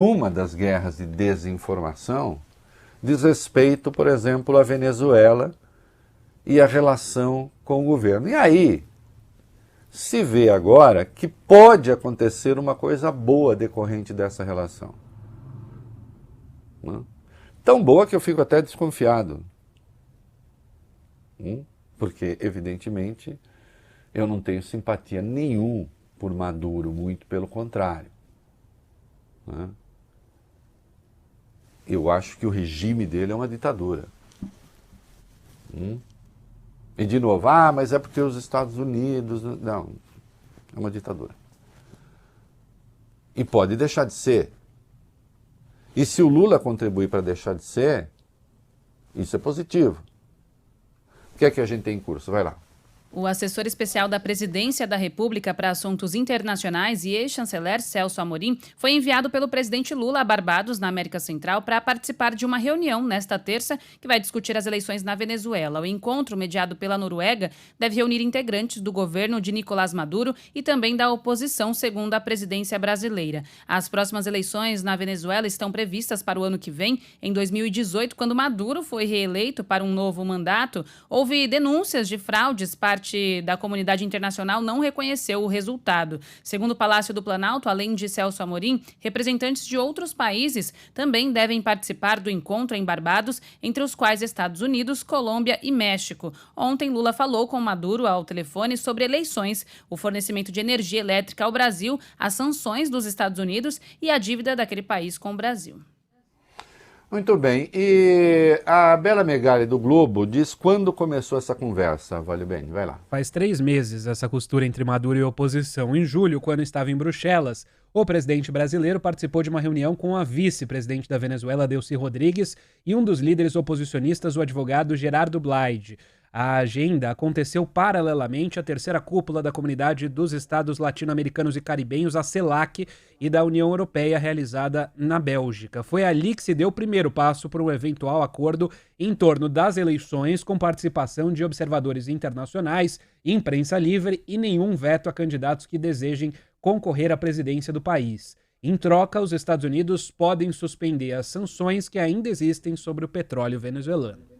Uma das guerras de desinformação diz respeito, por exemplo, à Venezuela e à relação com o governo. E aí se vê agora que pode acontecer uma coisa boa decorrente dessa relação. Né? Tão boa que eu fico até desconfiado. Porque, evidentemente, eu não tenho simpatia nenhuma por Maduro, muito pelo contrário. Né? Eu acho que o regime dele é uma ditadura. E de novo, mas é porque os Estados Unidos... Não, é uma ditadura. E pode deixar de ser. E se o Lula contribuir para deixar de ser, isso é positivo. O que é que a gente tem em curso? Vai lá. O assessor especial da Presidência da República para Assuntos Internacionais e ex-chanceler Celso Amorim foi enviado pelo presidente Lula a Barbados, na América Central, para participar de uma reunião nesta terça que vai discutir as eleições na Venezuela. O encontro, mediado pela Noruega, deve reunir integrantes do governo de Nicolás Maduro e também da oposição, segundo a presidência brasileira. As próximas eleições na Venezuela estão previstas para o ano que vem. Em 2018, quando Maduro foi reeleito para um novo mandato, houve denúncias de fraudes. Parte da comunidade internacional não reconheceu o resultado. Segundo o Palácio do Planalto, além de Celso Amorim, representantes de outros países também devem participar do encontro em Barbados, entre os quais Estados Unidos, Colômbia e México. Ontem, Lula falou com Maduro ao telefone sobre eleições, o fornecimento de energia elétrica ao Brasil, as sanções dos Estados Unidos e a dívida daquele país com o Brasil. Muito bem. E a Bela Megali do Globo diz quando começou essa conversa, Vale Bem, vai lá. Faz 3 meses essa costura entre Maduro e oposição. Em julho, quando estava em Bruxelas, o presidente brasileiro participou de uma reunião com a vice-presidente da Venezuela, Delcy Rodrigues, e um dos líderes oposicionistas, o advogado Gerardo Blyde. A agenda aconteceu paralelamente à terceira cúpula da Comunidade dos Estados Latino-Americanos e Caribenhos, a CELAC, e da União Europeia, realizada na Bélgica. Foi ali que se deu o primeiro passo para um eventual acordo em torno das eleições, com participação de observadores internacionais, imprensa livre e nenhum veto a candidatos que desejem concorrer à presidência do país. Em troca, os Estados Unidos podem suspender as sanções que ainda existem sobre o petróleo venezuelano.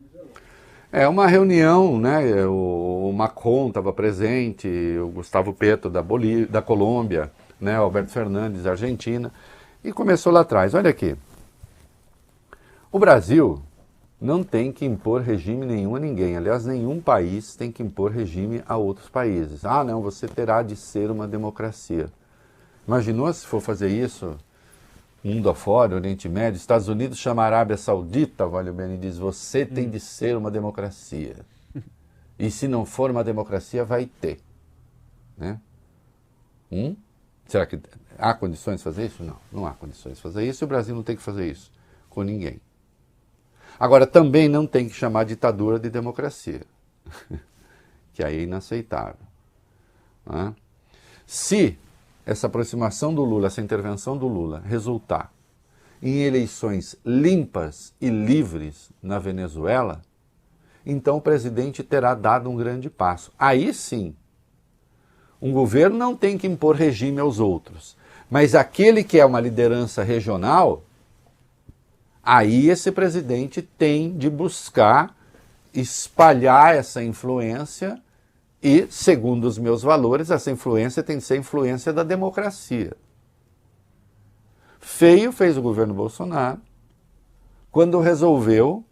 É uma reunião, né? O Macron estava presente, o Gustavo Petro da Colômbia, né? O Alberto Fernandes da Argentina, e começou lá atrás. Olha aqui, o Brasil não tem que impor regime nenhum a ninguém. Aliás, nenhum país tem que impor regime a outros países. Não, você terá de ser uma democracia. Imaginou se for fazer isso? Mundo afora, Oriente Médio, Estados Unidos chama a Arábia Saudita, Vale Bem, e diz, você tem de ser uma democracia. E se não for uma democracia, vai ter. Né? Será que há condições de fazer isso? Não, não há condições de fazer isso, e o Brasil não tem que fazer isso com ninguém. Agora, também não tem que chamar ditadura de democracia, que aí é inaceitável. Né? Se essa aproximação do Lula, essa intervenção do Lula, resultar em eleições limpas e livres na Venezuela, então o presidente terá dado um grande passo. Aí sim, um governo não tem que impor regime aos outros, mas aquele que é uma liderança regional, aí esse presidente tem de buscar espalhar essa influência. E, segundo os meus valores, essa influência tem que ser a influência da democracia. Feio fez o governo Bolsonaro quando resolveu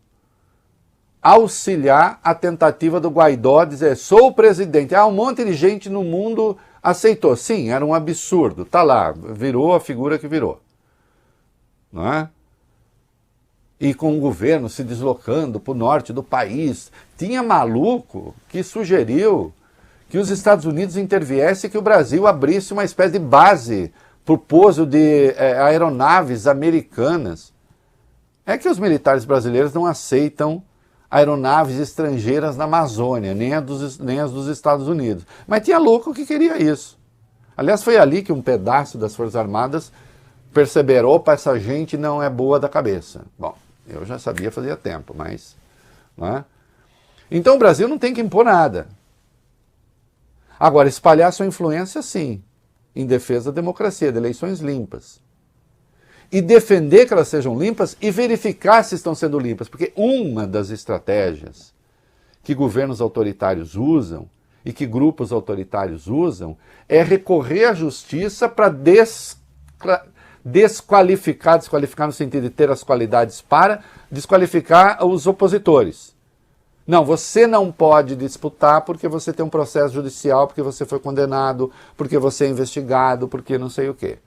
auxiliar a tentativa do Guaidó dizer, sou o presidente. Um monte de gente no mundo aceitou. Sim, era um absurdo. Tá lá, virou a figura que virou. Não é? E com o governo se deslocando para o norte do país. Tinha maluco que sugeriu que os Estados Unidos interviessem e que o Brasil abrisse uma espécie de base para o pouso de aeronaves americanas. É que os militares brasileiros não aceitam aeronaves estrangeiras na Amazônia, nem as dos Estados Unidos. Mas tinha louco que queria isso. Aliás, foi ali que um pedaço das Forças Armadas perceberam, opa, essa gente não é boa da cabeça. Bom, eu já sabia fazia tempo, mas... Não é? Então o Brasil não tem que impor nada. Agora, espalhar sua influência, sim, em defesa da democracia, de eleições limpas. e defender que elas sejam limpas e verificar se estão sendo limpas. Porque uma das estratégias que governos autoritários usam e que grupos autoritários usam é recorrer à justiça para desqualificar no sentido de ter as qualidades para desqualificar os opositores. Não, você não pode disputar porque você tem um processo judicial, porque você foi condenado, porque você é investigado, porque não sei o quê.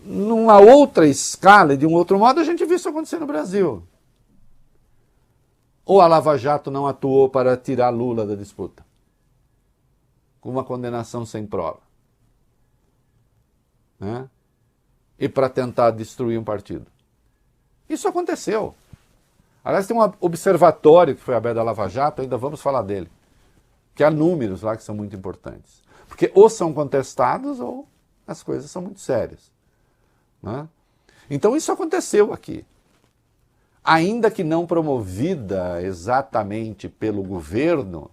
Numa outra escala e de um outro modo, a gente viu isso acontecer no Brasil. Ou a Lava Jato não atuou para tirar Lula da disputa, com uma condenação sem prova, né? E para tentar destruir um partido. Isso aconteceu. Aliás, tem um observatório que foi aberto da Lava Jato, ainda vamos falar dele, que há números lá que são muito importantes. Porque ou são contestados ou as coisas são muito sérias, né? Então isso aconteceu aqui. Ainda que não promovida exatamente pelo governo,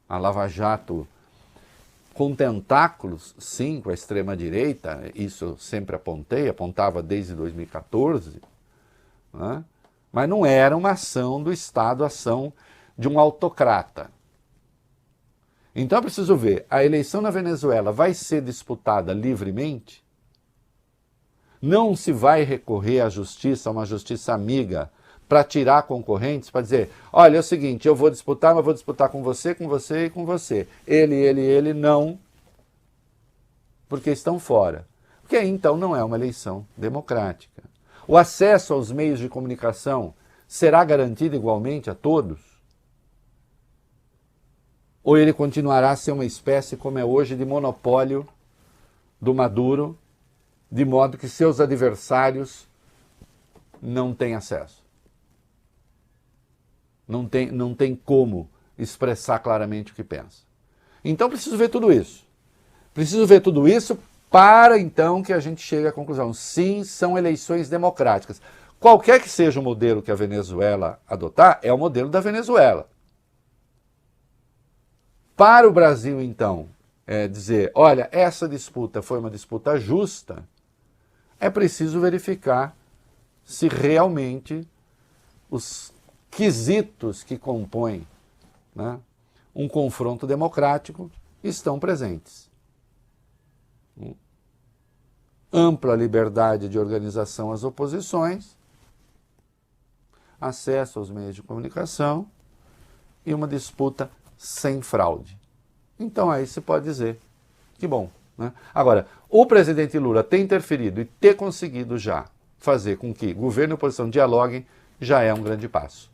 a Lava Jato com tentáculos, sim, com a extrema-direita, isso eu sempre apontava desde 2014, né? Mas não era uma ação do Estado, ação de um autocrata. Então é preciso ver, a eleição na Venezuela vai ser disputada livremente? Não se vai recorrer à justiça, a uma justiça amiga, para tirar concorrentes, para dizer, olha, é o seguinte, eu vou disputar, mas vou disputar com você e com você. Ele, não, porque estão fora. Porque aí, então, não é uma eleição democrática. O acesso aos meios de comunicação será garantido igualmente a todos? Ou ele continuará a ser uma espécie, como é hoje, de monopólio do Maduro, de modo que seus adversários não têm acesso? Não tem como expressar claramente o que pensa. Então preciso ver tudo isso. Preciso ver tudo isso para então que a gente chegue à conclusão. Sim, são eleições democráticas. Qualquer que seja o modelo que a Venezuela adotar, é o modelo da Venezuela. Para o Brasil, então, dizer, olha, essa disputa foi uma disputa justa, é preciso verificar se realmente os quesitos que compõem, né, um confronto democrático estão presentes. Ampla liberdade de organização às oposições, acesso aos meios de comunicação e uma disputa sem fraude. Então aí se pode dizer que bom, né? Agora, o presidente Lula ter interferido e ter conseguido já fazer com que governo e oposição dialoguem já é um grande passo.